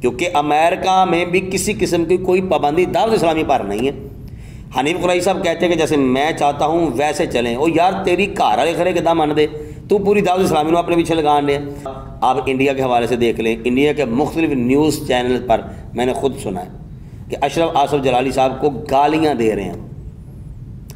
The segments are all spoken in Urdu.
کیونکہ امریکہ میں بھی کسی قسم کی کوئی پابندی دعوت اسلامی پر نہیں ہے۔ حنیف قریشی صاحب کہتے ہیں کہ جیسے میں چاہتا ہوں ویسے چلیں، او یار تیری گھر والے کھڑے کداں من دے، تو پوری دعوت اسلامی کو اپنے پیچھے لگان دے۔ آپ انڈیا کے حوالے سے دیکھ لیں، انڈیا کے مختلف نیوز چینل پر میں نے خود سنا ہے کہ اشرف آصف جلالی صاحب کو گالیاں دے رہے ہیں،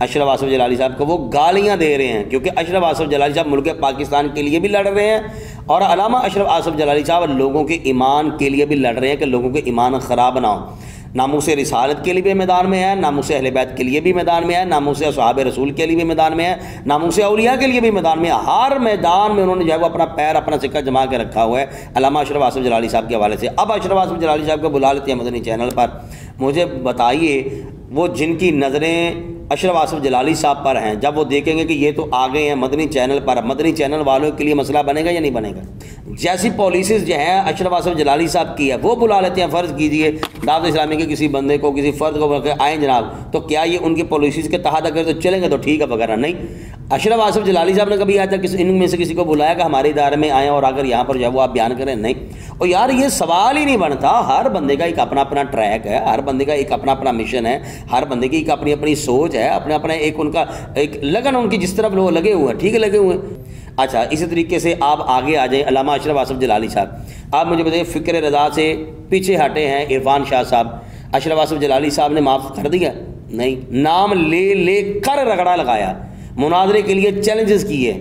اشرف آصف جلالی صاحب کو وہ گالیاں دے رہے ہیں، کیونکہ اشرف آصف جلالی صاحب ملک پاکستان کے لیے بھی لڑ رہے ہیں، اور علامہ اشرف آصف جلالی صاحب لوگوں کے ایمان کے لیے بھی لڑ رہے ہیں کہ لوگوں کے ایمان خراب نہ ہو۔ ناموس رسالت کے لیے بھی میدان میں ہے، ناموس اہل بیت کے لیے بھی میدان میں ہے، ناموس اصحاب رسول کے لیے بھی میدان میں ہے، ناموس اولیاء کے لیے بھی میدان میں ہے۔ ہر میدان میں انہوں نے جو ہے وہ اپنا پیر اپنا سکہ جما کے رکھا ہوا ہے علامہ اشرف آصف جلالی صاحب کے حوالے سے۔ اب اشرف آصف جلالی صاحب کو بلا لیتے ہیں مدنی چینل پر، مجھے بتائیے وہ جن کی نظریں اشرف آصف جلالی صاحب پر ہیں، جب وہ دیکھیں گے کہ یہ تو آ گئے ہیں مدنی چینل پر، مدنی چینل والوں کے لیے مسئلہ بنے گا یا نہیں بنے گا؟ جیسی پالیسیز جو ہیں اشرف آصف جلالی صاحب کی ہے وہ بلا لیتے ہیں، فرض کیجئے دعوت اسلامی کے کسی بندے کو کسی فرد کو آئیں جناب، تو کیا یہ ان کی پالیسیز کے تحت اگر تو چلیں گے تو ٹھیک ہے، وغیرہ نہیں۔ اشرف آصف جلالی صاحب نے کبھی آج تک ان میں سے کسی کو بلایا کہ ہمارے ادارے میں آئیں اور اگر یہاں پر جو ہے وہ آپ بیان کریں؟ نہیں۔ اور یار یہ سوال ہی نہیں بنتا، ہر بندے کا ایک اپنا اپنا ٹریک ہے، ہر بندے کا ایک اپنا اپنا مشن ہے، ہر بندے کی ایک اپنی اپنی سوچ ہے، اپنا اپنا ایک ان کا ایک لگن ان کی جس طرف لوگ لگے ہوئے ہیں، ٹھیک ہے لگے ہوئے ہیں۔ اچھا اسی طریقے سے آپ آگے آ جائیں علامہ اشرف آصف جلالی صاحب، آپ مجھے بتائیے فکر رضا سے پیچھے ہٹے ہیں عرفان شاہ صاحب، اشرف آصف جلالی صاحب نے معاف کر دیا؟ نہیں، نام لے لے کر رگڑا لگایا، مناظرے کے لیے چیلنجز کیے۔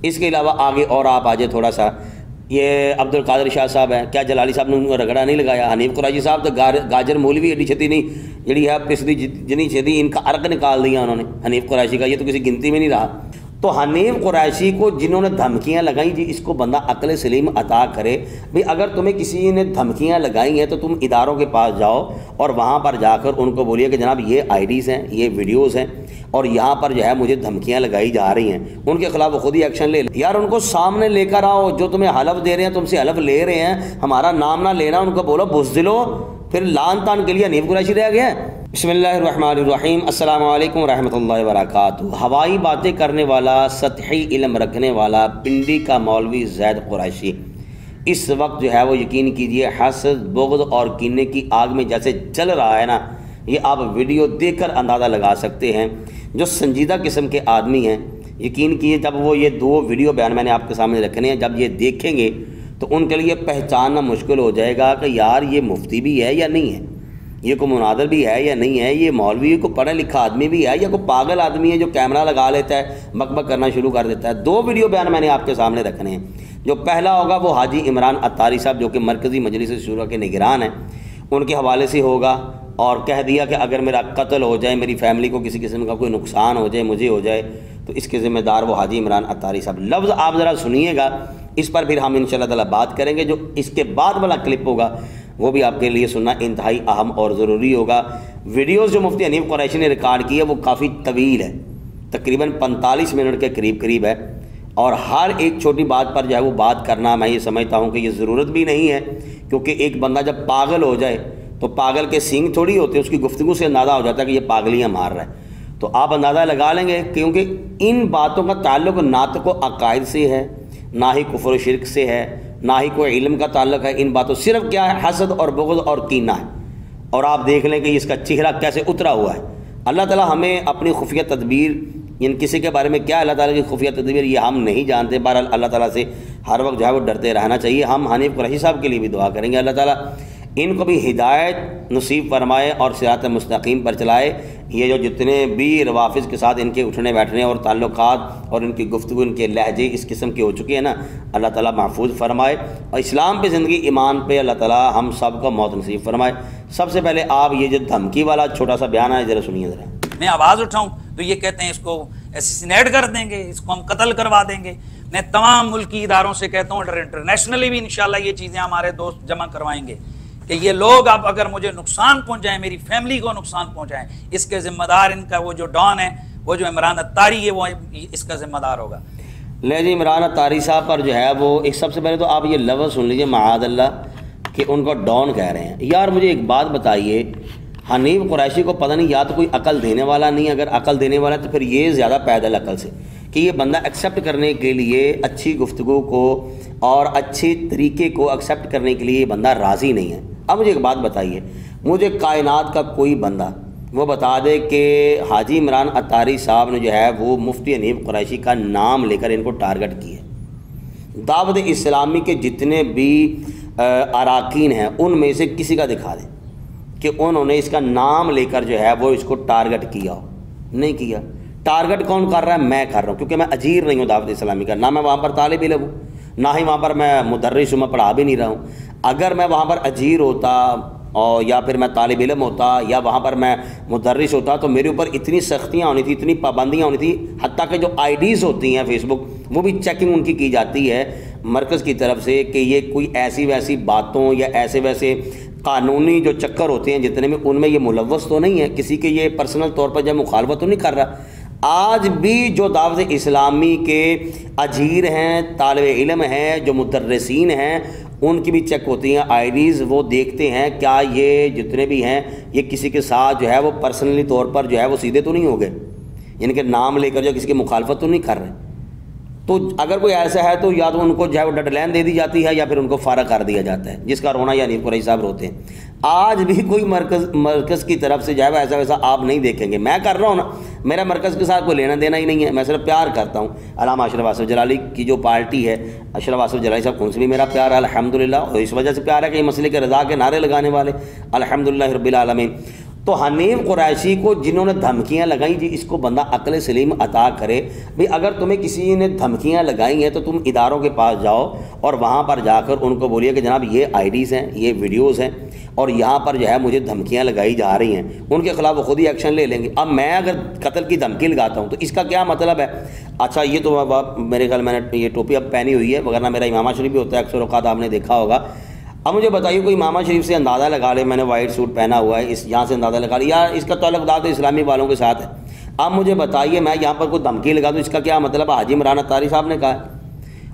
اس کے علاوہ آگے اور آپ آ جائیں تھوڑا سا، یہ عبد القادر شاہ صاحب ہیں، کیا جلالی صاحب نے ان کو رگڑا نہیں لگایا؟ حنیف قریشی صاحب تو گاجر مولوی ایڈی چھتی نہیں جڑی ہے پسلی جنی چھتی ان کا عرق نکال دیا انہوں نے حنیف قریشی کا، یہ تو کسی گنتی میں نہیں رہا۔ تو حنیف قریشی کو جنہوں نے دھمکیاں لگائیں، جی اس کو بندہ عقل سلیم عطا کرے بھئی، اگر تمہیں کسی نے دھمکیاں لگائی ہیں تو تم اداروں کے پاس جاؤ اور وہاں پر جا کر ان کو بولیے کہ جناب یہ آئی ڈیز ہیں، یہ ویڈیوز ہیں اور یہاں پر جو ہے مجھے دھمکیاں لگائی جا رہی ہیں، ان کے خلاف وہ خود ہی ایکشن لے یار، ان کو سامنے لے کر آؤ، جو تمہیں حلف دے رہے ہیں تم سے حلف لے رہے ہیں، ہمارا نام نہ لینا، ان کو بولو بزدلو، پھر لان تان کے لیے حنیف قریشی رہ گئے ہیں۔ بسم اللہ الرحمن الرحیم، السلام علیکم ورحمۃ اللہ وبرکاتہ۔ ہوائی باتیں کرنے والا، سطحی علم رکھنے والا پنڈی کا مولوی زید قریشی اس وقت جو ہے وہ یقین کیجئے حسد، بغض اور کینے کی آگ میں جیسے جل رہا ہے نا، یہ آپ ویڈیو دیکھ کر اندازہ لگا سکتے ہیں۔ جو سنجیدہ قسم کے آدمی ہیں، یقین کیجئے جب وہ یہ دو ویڈیو بیان میں نے آپ کے سامنے رکھنے ہیں، جب یہ دیکھیں گے تو ان کے لیے پہچاننا مشکل ہو جائے گا کہ یار یہ مفتی بھی ہے یا نہیں ہے، یہ کوئی مناظر بھی ہے یا نہیں ہے، یہ مولوی کو پڑھا لکھا آدمی بھی ہے یا کوئی پاگل آدمی ہے جو کیمرہ لگا لیتا ہے بک بک کرنا شروع کر دیتا ہے۔ دو ویڈیو بیان میں نے آپ کے سامنے رکھنے ہیں۔ جو پہلا ہوگا وہ حاجی عمران عطاری صاحب جو کہ مرکزی مجلس شورا کے نگران ہیں، ان کے حوالے سے ہوگا، اور کہہ دیا کہ اگر میرا قتل ہو جائے، میری فیملی کو کسی قسم کا کوئی نقصان ہو جائے، مجھے ہو جائے، تو اس کے ذمہ دار وہ حاجی عمران عطاری صاحب۔ لفظ آپ ذرا سنیے گا، اس پر پھر ہم انشاءاللہ تعالی بات کریں گے۔ جو اس کے بعد والا کلپ ہوگا وہ بھی آپ کے لیے سننا انتہائی اہم اور ضروری ہوگا۔ ویڈیوز جو مفتی حنیف قریشی نے ریکارڈ کی ہے وہ کافی طویل ہے، تقریباً 45 منٹ کے قریب ہے، اور ہر ایک چھوٹی بات پر جو ہے وہ بات کرنا میں یہ سمجھتا ہوں کہ یہ ضرورت بھی نہیں ہے، کیونکہ ایک بندہ جب پاگل ہو جائے تو پاگل کے سینگ تھوڑی ہوتے، اس کی گفتگو سے اندازہ ہو جاتا ہے کہ یہ پاگلیاں مار رہا ہے۔ تو آپ اندازہ لگا لیں گے، کیونکہ ان باتوں کا تعلق نہ تو کو عقائد سے ہے، نہ ہی کفر و شرک سے ہے، نہ ہی کوئی علم کا تعلق ہے، ان باتوں صرف کیا ہے، حسد اور بغض اور کینہ ہے۔ اور آپ دیکھ لیں کہ اس کا چہرہ کیسے اترا ہوا ہے۔ اللہ تعالیٰ ہمیں اپنی خفیہ تدبیر، یعنی کسی کے بارے میں کیا اللہ تعالیٰ کی خفیہ تدبیر یہ ہم نہیں جانتے، بہرحال اللہ تعالیٰ سے ہر وقت جو ہے وہ ڈرتے رہنا چاہیے۔ ہم حنیف قریشی صاحب کے لیے بھی دعا کریں گے، اللہ تعالیٰ ان کو بھی ہدایت نصیب فرمائے اور صراط مستقیم پر چلائے۔ یہ جو جتنے بھی روافظ کے ساتھ ان کے اٹھنے بیٹھنے اور تعلقات اور ان کی گفتگو، ان کے لہجے اس قسم کے ہو چکے ہیں نا، اللہ تعالیٰ محفوظ فرمائے، اور اسلام پہ زندگی، ایمان پہ اللہ تعالیٰ ہم سب کو موت نصیب فرمائے۔ سب سے پہلے آپ یہ جو دھمکی والا چھوٹا سا بیان ہے ذرا سنیے ذرا۔ میں آواز اٹھاؤں تو یہ کہتے ہیں اس کو اسیسینیٹ کر دیں گے، اس کو ہم قتل کروا دیں گے۔ میں تمام ملکی اداروں سے کہتا ہوں، انٹرنیشنلی بھی انشاءاللہ یہ چیزیں ہمارے دوست جمع کروائیں گے کہ یہ لوگ اب اگر مجھے نقصان پہنچائیں، میری فیملی کو نقصان پہنچائیں، اس کے ذمہ دار ان کا وہ جو ڈان ہے، وہ جو عمران عطاری ہے، وہ اس کا ذمہ دار ہوگا۔ لے جی، عمران عطاری صاحب پر جو ہے وہ ایک سب سے پہلے تو آپ یہ لفظ سن لیجئے، معاذ اللہ، کہ ان کو ڈان کہہ رہے ہیں۔ یار مجھے ایک بات بتائیے، حنیف قریشی کو پتہ نہیں یا تو کوئی عقل دینے والا نہیں، اگر عقل دینے والا ہے تو پھر یہ زیادہ پیدل عقل سے، کہ یہ بندہ ایکسیپٹ کرنے کے لیے اچھی گفتگو کو اور اچھی طریقے کو ایکسیپٹ کرنے کے لیے یہ بندہ راضی نہیں ہے۔ اب مجھے ایک بات بتائیے، مجھے کائنات کا کوئی بندہ وہ بتا دے کہ حاجی عمران اتاری صاحب نے جو ہے وہ مفتی حنیف قریشی کا نام لے کر ان کو ٹارگٹ کیا ہے۔ دعوت اسلامی کے جتنے بھی اراکین ہیں ان میں سے کسی کا دکھا دیں کہ انہوں نے اس کا نام لے کر جو ہے وہ اس کو ٹارگٹ کیا ہو۔ نہیں کیا۔ ٹارگٹ کون کر رہا ہے؟ میں کر رہا ہوں، کیونکہ میں اجیر نہیں ہوں دعوت اسلامی کا، نہ میں وہاں پر طالب علم ہوں، نہ ہی وہاں پر میں مدرس ہوں، میں پڑھا بھی نہیں رہا ہوں۔ اگر میں وہاں پر اجیر ہوتا اور یا پھر میں طالب علم ہوتا یا وہاں پر میں مدرس ہوتا تو میرے اوپر اتنی سختیاں ہونی تھی، اتنی پابندیاں ہونی تھی، حتیٰ کہ جو آئی ڈیز ہوتی ہیں فیس بک وہ بھی چیکنگ ان کی جاتی ہے مرکز کی طرف سے کہ یہ کوئی ایسی ویسی باتوں یا ایسے ویسے قانونی جو چکر ہوتے ہیں جتنے میں ان میں یہ ملوث تو نہیں ہے، کسی کے یہ پرسنل طور پر جب مخالفت تو نہیں کر رہا۔ آج بھی جو دعوت اسلامی کے اجیر ہیں، طالب علم ہیں، جو مدرسین ہیں، ان کی بھی چیک ہوتی ہیں آئی ڈیز، وہ دیکھتے ہیں کیا یہ جتنے بھی ہیں یہ کسی کے ساتھ جو ہے وہ پرسنلی طور پر جو ہے وہ سیدھے تو نہیں ہو گئے، یعنی کہ نام لے کر جو کسی کی مخالفت تو نہیں کر رہے۔ تو اگر کوئی ایسا ہے تو یا تو ان کو جو ہے وہ ڈیڈ لائن دے دی جاتی ہے یا پھر ان کو فارغ کر دیا جاتا ہے، جس کا رونا یا حنیف قریشی صاحب روتے ہیں۔ آج بھی کوئی مرکز کی طرف سے جو ہے وہ ایسا ویسا آپ نہیں دیکھیں گے۔ میں کر رہا ہوں نا، میرا مرکز کے ساتھ کوئی لینا دینا ہی نہیں ہے، میں صرف پیار کرتا ہوں۔ علامہ اشرف آصف جلالی کی جو پارٹی ہے، اشرف آصف جلالی صاحب، ان سے بھی میرا پیار ہے الحمدللہ، اور اس وجہ سے پیار ہے کہ یہ مسئلے کے رضا کے نعرے لگانے والے الحمدللہ رب العالمین۔ تو حنیف قریشی کو جنہوں نے دھمکیاں لگائیں، جی اس کو بندہ عقل سلیم عطا کرے۔ بھئی اگر تمہیں کسی نے دھمکیاں لگائی ہیں تو تم اداروں کے پاس جاؤ اور وہاں پر جا کر ان کو بولیے کہ جناب یہ آئی ڈیز ہیں، یہ ویڈیوز ہیں اور یہاں پر جو ہے مجھے دھمکیاں لگائی جا رہی ہیں، ان کے خلاف وہ خود ہی ایکشن لے لیں گے۔ اب میں اگر قتل کی دھمکی لگاتا ہوں تو اس کا کیا مطلب ہے؟ اچھا یہ تو میرے خیال میں نے یہ ٹوپی اب پہنی ہوئی ہے، وغیرہ میرا امامہ شریف بھی ہوتا ہے اکثر اوقات، آپ نے دیکھا ہوگا۔ اب مجھے بتائیے کوئی امامہ شریف سے اندازہ لگا لے، میں نے وائٹ سوٹ پہنا ہوا ہے، اس یہاں سے اندازہ لگا لیا یا اس کا تعلق دعوت اسلامی والوں کے ساتھ ہے۔ اب مجھے بتائیے میں یہاں پر کوئی دھمکی لگا دوں، اس کا کیا مطلب؟ حاجی عمران اتاری صاحب نے کہا ہے،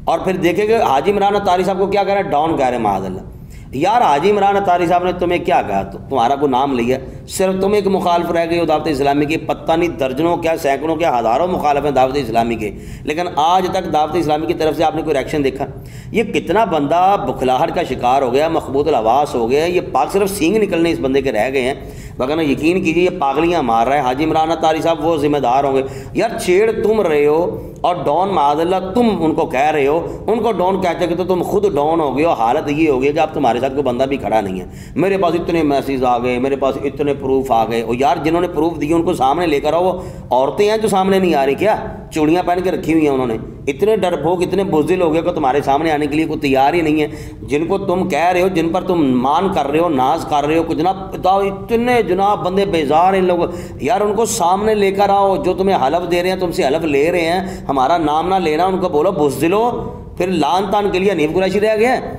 اور پھر دیکھیں کہ حاجی عمران اتاری صاحب کو کیا کہہ رہے ہیں؟ ڈاؤن کہہ رہے ہیں معاذ اللہ۔ یار حاجی عمران اتاری صاحب نے تمہیں کیا کہا؟ تمہارا کوئی نام لیا، صرف تم ایک مخالف رہ گئی ہو دعوت اسلامی کے، پتہ نہیں درجنوں کیا سینکڑوں کیا ہزاروں مخالف ہیں دعوت اسلامی کے، لیکن آج تک دعوت اسلامی کی طرف سے آپ نے کوئی ریئیکشن دیکھا؟ یہ کتنا بندہ بکھلاہٹ کا شکار ہو گیا، مخبوط الحواس ہو گیا، یہ پاک صرف سینگ نکلنے اس بندے کے رہ گئے ہیں، وگرنہ یقین کیجیے یہ پاگلیاں مار رہا ہے۔ حاجی عمران اتاری صاحب وہ ذمہ دار ہوں گے؟ یار چھیڑ تم رہے ہو اور ڈون معاذ اللہ تم ان کو کہہ رہے ہو، ان کو ڈون کہتے کہ تو تم خود ڈون ہو گئے ہو۔ حالت یہ ہو گئی کہ اب تمہارے ساتھ کوئی بندہ بھی کھڑا نہیں ہے۔ میرے پاس اتنے میسیج آ گئے، میرے پاس اتنے پروف آ گئے، اور یار جنہوں نے پروف دیے ان کو سامنے لے کر آؤ۔ وہ عورتیں ہیں جو سامنے نہیں آ رہی کیا؟ چوڑیاں پہن کے رکھی ہوئی ہیں انہوں نے، اتنے ڈرپوک اتنے بزدل ہو گئے کہ تمہارے سامنے آنے کے لیے کوئی تیار ہی نہیں ہے۔ جن کو تم کہہ رہے ہو، جن پر تم مان کر رہے ہو، ناز کر رہے ہو کہ جناب اتنے جناب بندے بیزار ہیں ان لوگوں، یار ان کو سامنے لے کر آؤ۔ جو تمہیں حلف دے رہے ہیں، تم سے حلف لے رہے ہیں، ہمارا نام نہ لینا، ان کو بولو بزدلو، پھر لان تان کے لیے حنیف قریشی رہ گئے ہیں۔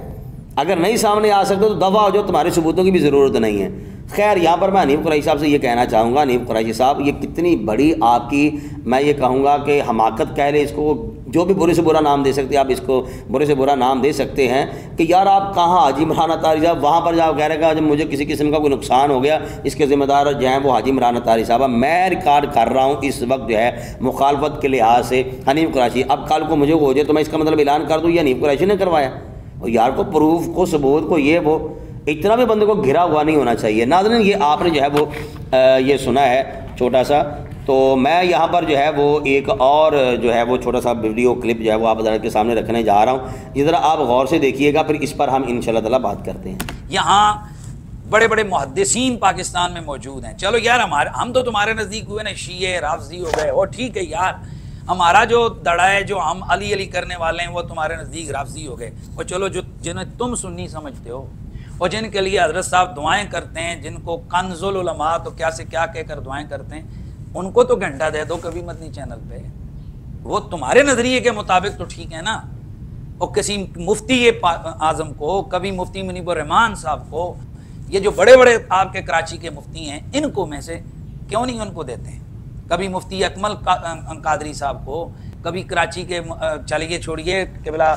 اگر نہیں سامنے آ سکتے تو دفع ہو جاؤ، تمہارے ثبوتوں کی بھی ضرورت نہیں ہے۔ خیر یہاں پر میں حنیف قریشی صاحب سے یہ کہنا چاہوں گا، حنیف قریشی صاحب یہ کتنی بڑی آپ کی، میں یہ کہوں گا کہ حماقت کہہ لیں اس کو، جو بھی برے سے برا نام دے سکتے ہیں آپ، اس کو برے سے برا نام دے سکتے ہیں کہ یار آپ کہاں حاجی عمران اتاری صاحب وہاں پر جاؤ کہہ رہے کہ جب مجھے کسی قسم کا کوئی نقصان ہو گیا اس کے ذمہ دار جو ہیں وہ حاجی عمران اتاری صاحب۔ میں ریکارڈ کر رہا ہوں اس وقت جو ہے مخالفت کے لحاظ سے حنیف قریشی، اب کل کو مجھے ہو جائے تو میں اس کا مطلب اعلان کر دوں یہ حنیف قریشی نے کروایا، اور یار کو پروف کو ثبوت کو یہ وہ اتنا بھی بندے کو گھرا ہوا نہیں ہونا چاہیے۔ ناظرین یہ آپ نے جو ہے وہ یہ سنا ہے چھوٹا سا، تو میں یہاں پر جو ہے وہ ایک اور جو ہے وہ چھوٹا سا ویڈیو کلپ جو ہے وہ آپ حضرات کے سامنے رکھنے جا رہا ہوں، یہ ذرا آپ غور سے دیکھیے گا، پھر اس پر ہم انشاءاللہ تعالی بات کرتے ہیں۔ یہاں بڑے بڑے محدثین پاکستان میں موجود ہیں، چلو یار ہم تو تمہارے نزدیک ہوئے نا شیعہ رافضی ہو گئے، اور ٹھیک ہے یار ہمارا جو دڑا ہے جو ہم علی علی کرنے والے ہیں وہ تمہارے نزدیک رافضی ہو گئے، اور چلو جو جنہیں تم سنی سمجھتے ہو اور جن کے لیے حضرت صاحب دعائیں کرتے ہیں، جن کو کنز العلماء تو کیا سے کیا کہہ کر دعائیں کرتے ہیں، ان کو تو گھنٹہ دے دو کبھی مدنی چینل پہ، وہ تمہارے نظریے کے مطابق تو ٹھیک ہے نا۔ اور کسی مفتی اعظم کو، کبھی مفتی منیب الرحمان صاحب کو، یہ جو بڑے بڑے آپ کے کراچی کے مفتی ہیں، ان کو میں سے کیوں نہیں ان کو دیتے ہیں؟ کبھی مفتی اکمل قادری صاحب کو، کبھی کراچی کے چلیے چھوڑیے قبلہ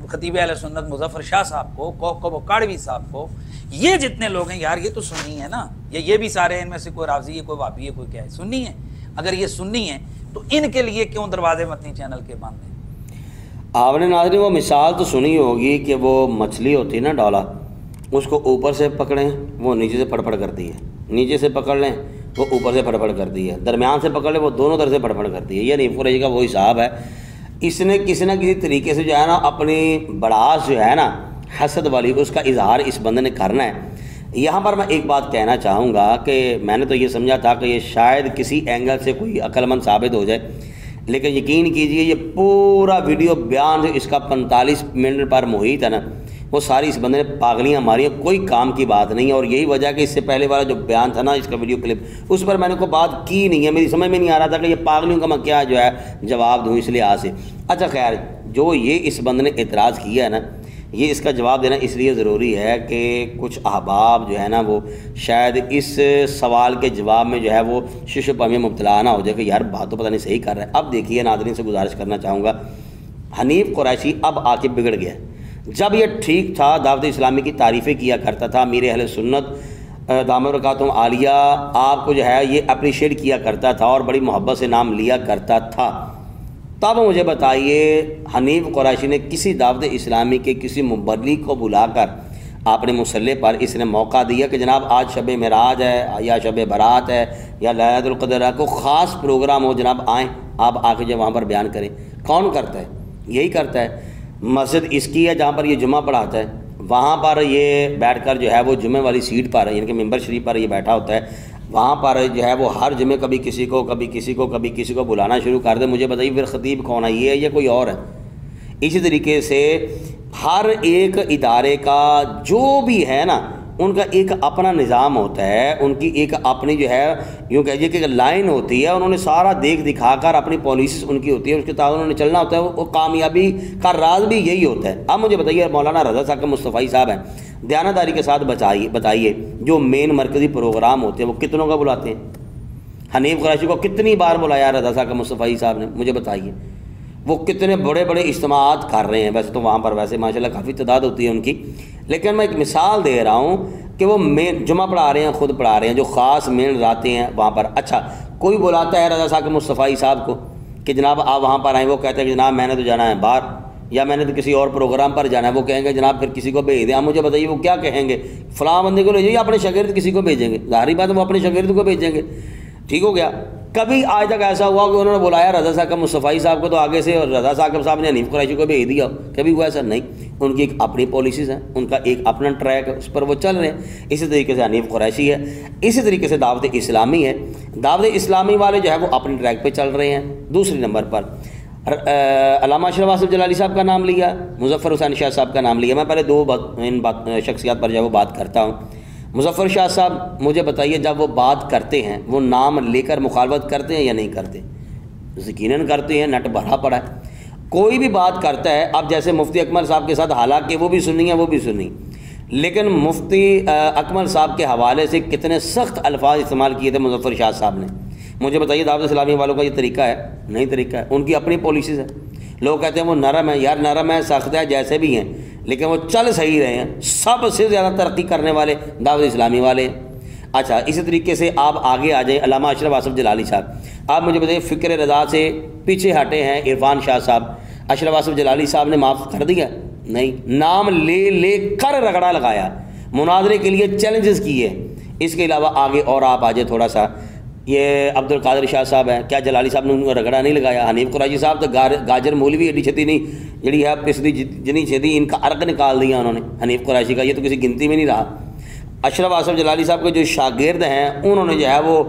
خطیب اہل سنت مظفر شاہ صاحب کو کاڑوی صاحب کو، یہ جتنے لوگ ہیں یار یہ تو سنی ہے نا، یہ بھی سارے ان میں سے کوئی رافضی ہے، کوئی وابی ہے، کوئی کیا ہے، سنی ہے۔ اگر یہ سنی ہے تو ان کے لیے کیوں دروازے مدنی چینل کے بند ہیں؟ آپ نے ناظرین وہ مثال تو سنی ہوگی کہ وہ مچھلی ہوتی ہے نا ڈالا، اس کو اوپر سے پکڑیں وہ نیچے سے پھڑ پھڑ کرتی ہے، نیچے سے پکڑ لیں وہ اوپر سے پھڑ پھڑ کرتی ہے، درمیان سے پکڑ لیں وہ دونوں طرف سے پھڑ پھڑ کرتی ہے۔ یہ حنیف قریشی کا وہ حساب ہے۔ اس نے کسی نہ کسی طریقے سے جو ہے نا اپنی بڑاس جو ہے نا حسد والی، اس کا اظہار اس بندے نے کرنا ہے۔ یہاں پر میں ایک بات کہنا چاہوں گا کہ میں نے تو یہ سمجھا تھا کہ یہ شاید کسی اینگل سے کوئی عقل مند ثابت ہو جائے، لیکن یقین کیجئے یہ پورا ویڈیو بیان جو اس کا 45 منٹ پر محیط ہے نا، وہ ساری اس بندے نے پاگلیاں ماری ہیں، کوئی کام کی بات نہیں ہے۔ اور یہی وجہ کہ اس سے پہلے والا جو بیان تھا نا اس کا ویڈیو کلپ، اس پر میں نے کوئی بات کی نہیں ہے، میری سمجھ میں نہیں آ رہا تھا کہ یہ پاگلیوں کا میں کیا جو ہے جواب دوں اس لحاظ سے۔ اچھا خیر، جو یہ اس بندے نے اعتراض کیا ہے نا، یہ اس کا جواب دینا اس لیے ضروری ہے کہ کچھ احباب جو ہے نا وہ شاید اس سوال کے جواب میں جو ہے وہ شش و پمی میں مبتلا نہ ہو جائے کہ یار بات تو پتہ نہیں صحیح کر رہا ہے۔ اب دیکھیے ناظرین سے گزارش کرنا چاہوں گا، حنیف قریشی اب آ کے بگڑ گیا۔ جب یہ ٹھیک تھا، دعوت اسلامی کی تعریفیں کیا کرتا تھا، امیر اہل سنت دامت برکاتہم عالیہ آپ کو جو ہے یہ اپریشیٹ کیا کرتا تھا اور بڑی محبت سے نام لیا کرتا تھا، تب مجھے بتائیے حنیف قریشی نے کسی دعوت اسلامی کے کسی مبلغ کو بلا کر اپنے مصلی پر اس نے موقع دیا کہ جناب آج شب معراج ہے یا شب برات ہے یا لیلۃ القدر ہے، کوئی خاص پروگرام ہو، جناب آئیں آپ آ کے جو وہاں پر بیان کریں؟ کون کرتا ہے؟ یہی کرتا ہے۔ مسجد اس کی ہے جہاں پر یہ جمعہ پڑھاتا ہے، وہاں پر یہ بیٹھ کر جو ہے وہ جمعہ والی سیٹ پر یعنی کہ ممبر شریف پر یہ بیٹھا ہوتا ہے، وہاں پر جو ہے وہ ہر جمعے کبھی کسی کو کبھی کسی کو کبھی کسی کو بلانا شروع کر دے۔ مجھے بتائیے پھر خطیب کون ہے، یہ ہے یا کوئی اور ہے؟ اسی طریقے سے ہر ایک ادارے کا جو بھی ہے نا ان کا ایک اپنا نظام ہوتا ہے، ان کی ایک اپنی جو ہے یوں کہیے کہ لائن ہوتی ہے، انہوں نے سارا دیکھ دکھا کر اپنی پالیسیز ان کی ہوتی ہے، اس کے تحت انہوں نے چلنا ہوتا ہے، وہ کامیابی کا راز بھی یہی ہوتا ہے۔ اب مجھے بتائیے مولانا رضا صاحب مصطفی صاحب ہیں، دیانتداری کے ساتھ بتائیے جو مین مرکزی پروگرام ہوتے ہیں وہ کتنوں کا بلاتے ہیں؟ حنیف قریشی کو کتنی بار بلایا رضا صاحب مصطفی صاحب نے؟ مجھے بتائیے وہ کتنے بڑے بڑے اجتماعات کر رہے ہیں۔ ویسے تو وہاں پر ویسے ماشاءاللہ کافی تعداد ہوتی ہے ان کی، لیکن میں ایک مثال دے رہا ہوں کہ وہ مین جمعہ پڑھا رہے ہیں، خود پڑھا رہے ہیں، جو خاص مین راتیں ہیں وہاں پر۔ اچھا کوئی بلاتا ہے رضا صاحب مصطفی صاحب کو کہ جناب آپ وہاں پر آئیں، وہ کہتے ہیں کہ جناب میں نے تو جانا ہے باہر، یا میں نے تو کسی اور پروگرام پر جانا ہے، وہ کہیں گے جناب پھر کسی کو بھیج دیں۔ آپ مجھے بتائیے وہ کیا کہیں گے؟ فلاں بندے کو لے جائیے، اپنے شاگرد کسی کو بھیجیں گے، ظاہری بات ہے وہ اپنے شاگرد کو بھیجیں گے۔ ٹھیک ہو گیا؟ کبھی آج تک ایسا ہوا کہ انہوں نے بلایا رضا صاحب مصطفی صاحب کو تو آگے سے اور رضا صاحب نے حنیف قریشی کو بھیج دیا؟ کبھی ہوا ایسا نہیں۔ ان کی ایک اپنی پالیسیز ہیں، ان کا ایک اپنا ٹریک ہے، اس پر وہ چل رہے ہیں۔ اسی طریقے سے حنیف قریشی ہے، اسی طریقے سے دعوت اسلامی ہے، دعوت اسلامی والے جو ہے وہ اپنے ٹریک پہ چل رہے ہیں۔ دوسری نمبر پر علامہ اشرف آصف جلالی صاحب کا نام لیا، مظفر حسین شاہ صاحب کا نام لیا۔ میں پہلے دو شخصیات پر جو ہے وہ بات کرتا ہوں۔ مظفر شاہ صاحب مجھے بتائیے جب وہ بات کرتے ہیں وہ نام لے کر مخالفت کرتے ہیں یا نہیں کرتے؟ یقیناً کرتے ہیں، نیٹ بھرا پڑا ہے۔ کوئی بھی بات کرتا ہے، اب جیسے مفتی اکمل صاحب کے ساتھ، حالانکہ وہ بھی سنی ہے وہ بھی سنی، لیکن مفتی اکمل صاحب کے حوالے سے کتنے سخت الفاظ استعمال کیے تھے مظفر شاہ صاحب نے۔ مجھے بتائیے دعوت اسلامی والوں کا یہ طریقہ ہے؟ نہیں طریقہ ہے، ان کی اپنی پالیسیز ہے۔ لوگ کہتے ہیں وہ نرم ہے، یار نرم ہے سخت ہے جیسے بھی ہیں، لیکن وہ چل صحیح رہے ہیں۔ سب سے زیادہ ترقی کرنے والے دعوت اسلامی والے۔ اچھا اسی طریقے سے آپ آگے آ جائیں، علامہ اشرف آصف جلالی صاحب۔ آپ مجھے بتائیے فکر رضا سے پیچھے ہٹے ہیں عرفان شاہ صاحب، اشرف آصف جلالی صاحب نے معاف کر دیا؟ نہیں، نام لے لے کر رگڑا لگایا، مناظرے کے لیے چیلنجز کیے۔ اس کے علاوہ آگے اور آپ آ جائیں تھوڑا سا، یہ عبد القادر شاہ صاحب ہیں، کیا جلالی صاحب نے ان کو رگڑا نہیں لگایا؟ حنیف قریشی صاحب تو گاجر مولوی ایڈی چھتی نہیں جڑی ہے پسلی جنی چھتی، ان کا عرق نکال دیا انہوں نے حنیف قریشی کا، یہ تو کسی گنتی میں نہیں رہا۔ اشرف آصف جلالی صاحب کے جو شاگرد ہیں انہوں نے جو ہے وہ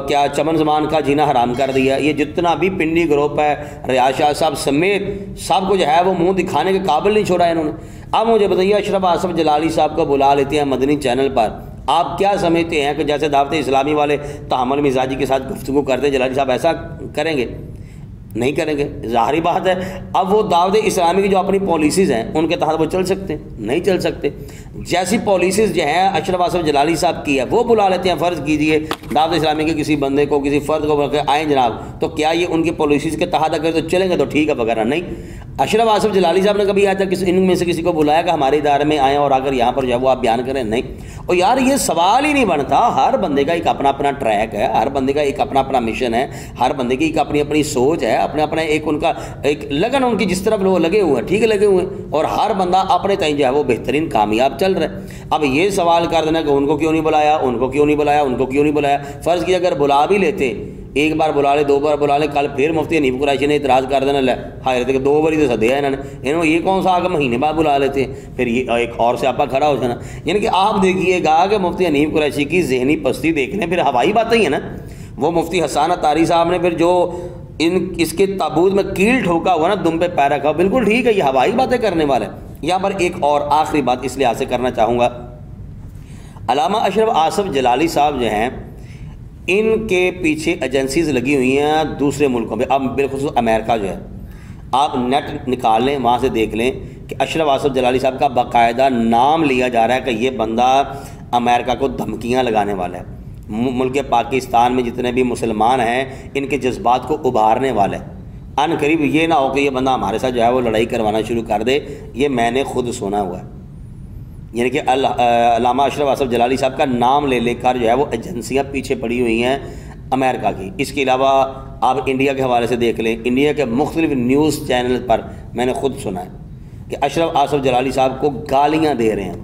کیا چمن زمان کا جینا حرام کر دیا۔ یہ جتنا بھی پنڈی گروپ ہے، ریاض شاہ صاحب سمیت سب کو جو ہے وہ منہ دکھانے کے قابل نہیں چھوڑا انہوں نے۔ اب مجھے بتائیے اشرف آصف جلالی صاحب کو بلا لیتے ہیں مدنی چینل پر، آپ کیا سمجھتے ہیں کہ جیسے دعوت اسلامی والے تحمل مزاجی کے ساتھ گفتگو کرتے ہیں، جلالی صاحب ایسا کریں گے؟ نہیں کریں گے، ظاہری بات ہے۔ اب وہ دعوت اسلامی کی جو اپنی پالیسیز ہیں ان کے تحت وہ چل سکتے ہیں؟ نہیں چل سکتے۔ جیسی پالیسیز جو ہیں اشرف آصف جلالی صاحب کی ہے وہ بلا لیتے ہیں، فرض کیجئے دعوت اسلامی کے کسی بندے کو کسی فرد کو آئیں جناب، تو کیا یہ ان کی پالیسیز کے تحت اگر تو چلیں گے تو ٹھیک ہے، وغیرہ نہیں۔ اشرف آصف جلالی صاحب نے کبھی آج تک ان میں سے کسی کو بلایا کہ ہمارے ادارے میں آئیں اور اگر یہاں پر جو ہے وہ آپ بیان کریں؟ نہیں۔ اور یار یہ سوال ہی نہیں بنتا، ہر بندے کا ایک اپنا اپنا ٹریک ہے، ہر بندے کا ایک اپنا اپنا مشن ہے، ہر بندے کی ایک اپنی اپنی سوچ ہے، اپنا اپنا ایک ان کا ایک لگن، ان کی جس طرف لوگ لگے ہوئے ہیں، ٹھیک ہے لگے ہوئے ہیں، اور ہر بندہ اپنے تئیں جو ہے وہ بہترین کامیاب چل رہا ہے۔ اب یہ سوال کر دینا کہ ان کو کیوں نہیں بلایا، ان کو کیوں نہیں بلایا، ان کو کیوں نہیں بلایا، فرض کیا اگر بلا بھی لیتے، ایک بار بلا لے، دو بار بلا لے، کل پھر مفتی حنیف قریشی نے اعتراض کر دینا، لے حاضر کہ دو باری تو سدیا انہوں نے، یہ کون سا آ کے مہینے بعد بلا لیتے ہیں، پھر یہ ایک اور سیاپا کھڑا ہو جانا۔ یعنی کہ آپ دیکھیے گا کہ مفتی حنیف قریشی کی ذہنی پستی دیکھنے پھر ہوائی باتیں ہی ہیں نا۔ وہ مفتی حسان عطاری صاحب نے پھر جو اس کے تابوت میں کیل ٹھوکا ہوا نا، دم پہ پیر رکھا، بالکل ٹھیک ہے، یہ ہوائی باتیں کرنے والے۔ یہاں پر ایک اور آخری بات اس لحاظ سے کرنا چاہوں گا، علامہ اشرف آصف جلالی صاحب جو ہیں، ان کے پیچھے ایجنسیز لگی ہوئی ہیں دوسرے ملکوں میں، اب بالخصوص امریکہ جو ہے، آپ نیٹ نکال لیں، وہاں سے دیکھ لیں کہ اشرف آصف جلالی صاحب کا باقاعدہ نام لیا جا رہا ہے کہ یہ بندہ امریکہ کو دھمکیاں لگانے والا ہے، ملک پاکستان میں جتنے بھی مسلمان ہیں ان کے جذبات کو ابھارنے والا ہے۔ ان قریب یہ نہ ہو کہ یہ بندہ ہمارے ساتھ جو ہے وہ لڑائی کروانا شروع کر دے، یہ میں نے خود سنا ہوا ہے۔ یعنی کہ علامہ اشرف آصف جلالی صاحب کا نام لے لے کر جو ہے وہ ایجنسیاں پیچھے پڑی ہوئی ہیں امریکہ کی۔ اس کے علاوہ آپ انڈیا کے حوالے سے دیکھ لیں، انڈیا کے مختلف نیوز چینل پر میں نے خود سنا ہے کہ اشرف آصف جلالی صاحب کو گالیاں دے رہے ہیں،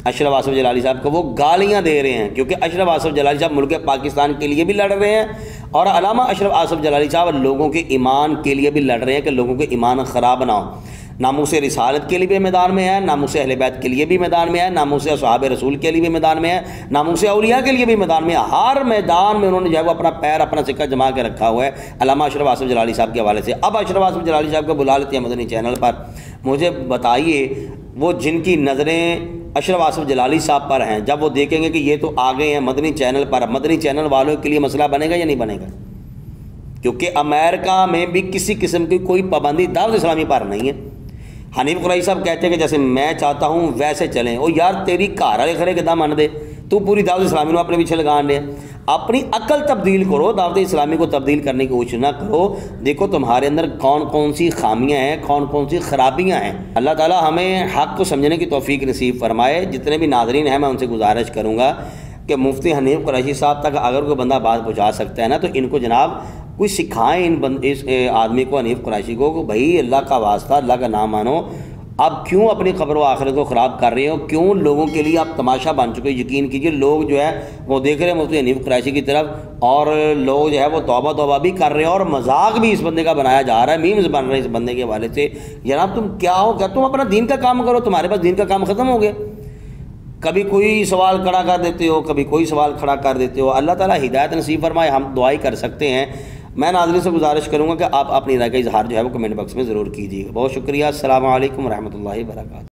اشرف آصف جلالی صاحب کو وہ گالیاں دے رہے ہیں، کیونکہ اشرف آصف جلالی صاحب ملک پاکستان کے لیے بھی لڑ رہے ہیں، اور علامہ اشرف آصف جلالی صاحب لوگوں کے ایمان کے لیے بھی لڑ رہے ہیں کہ لوگوں کے ایمان خراب نہ ہو۔ ناموس رسالت کے لیے بھی میدان میں ہے، ناموس اہل بیت کے لیے بھی میدان میں ہے، ناموس اصحاب رسول کے لیے بھی میدان میں ہے، ناموس اولیاء کے لیے بھی میدان میں ہے۔ ہر میدان میں انہوں نے جو ہے وہ اپنا پیر، اپنا سکہ جما کے رکھا ہوا ہے علامہ اشرف آصف جلالی صاحب کے حوالے سے۔ اب اشرف آصف جلالی صاحب کو بلا لیتے ہیں مدنی چینل پر، مجھے بتائیے وہ جن کی نظریں اشرف آصف جلالی صاحب پر ہیں، جب وہ دیکھیں گے کہ یہ تو آ گئے ہیں مدنی چینل پر، مدنی چینل والوں کے لیے مسئلہ بنے گا یا نہیں بنے گا؟ کیونکہ امریکہ میں بھی کسی قسم کی کوئی پابندی دعوت اسلامی پر نہیں ہے۔ حنیف قریشی صاحب کہتے ہیں کہ جیسے میں چاہتا ہوں ویسے چلیں، او یار تیری گھر والے کھڑے کداں من دے، تو پوری دعوت اسلامی کو اپنے پیچھے لگان دے، اپنی عقل تبدیل کرو، دعوت اسلامی کو تبدیل کرنے کی کوشش نہ کرو۔ دیکھو تمہارے اندر کون کون سی خامیاں ہیں، کون کون سی خرابیاں ہیں۔ اللہ تعالیٰ ہمیں حق کو سمجھنے کی توفیق نصیب فرمائے۔ جتنے بھی ناظرین ہیں میں ان سے گزارش کروں گا کہ مفتی حنیف قریشی صاحب تک اگر کوئی بندہ بات پہنچا سکتا ہے نا، تو ان کو جناب کوئی سکھائیں، اس آدمی کو، حنیف قریشی کو، کہ بھائی اللہ کا واسطہ، اللہ کا نام مانو، اب کیوں اپنی قبر و آخرت کو خراب کر رہے ہو، کیوں لوگوں کے لیے آپ تماشا بن چکے ہو۔ یقین کیجئے لوگ جو ہے وہ دیکھ رہے ہیں مفتی حنیف قریشی کی طرف، اور لوگ جو ہے وہ توبہ توبہ بھی کر رہے ہیں، اور مذاق بھی اس بندے کا بنایا جا رہا ہے، میمز بن رہے ہیں اس بندے کے حوالے سے۔ جناب تم کیا ہو، کیا تم اپنا دین کا کام کرو، تمہارے پاس دین کا کام ختم ہو گیا؟ کبھی کوئی سوال کھڑا کر دیتے ہو، کبھی کوئی سوال کھڑا کر دیتے ہو۔ اللہ تعالیٰ ہدایت نصیب فرمائے، ہم دعائی کر سکتے ہیں۔ میں ناظرین سے گزارش کروں گا کہ آپ اپنی رائے کا اظہار جو ہے وہ کمنٹ باکس میں ضرور کیجیے گا۔ بہت شکریہ، السلام علیکم ورحمۃ اللہ وبرکاتہ۔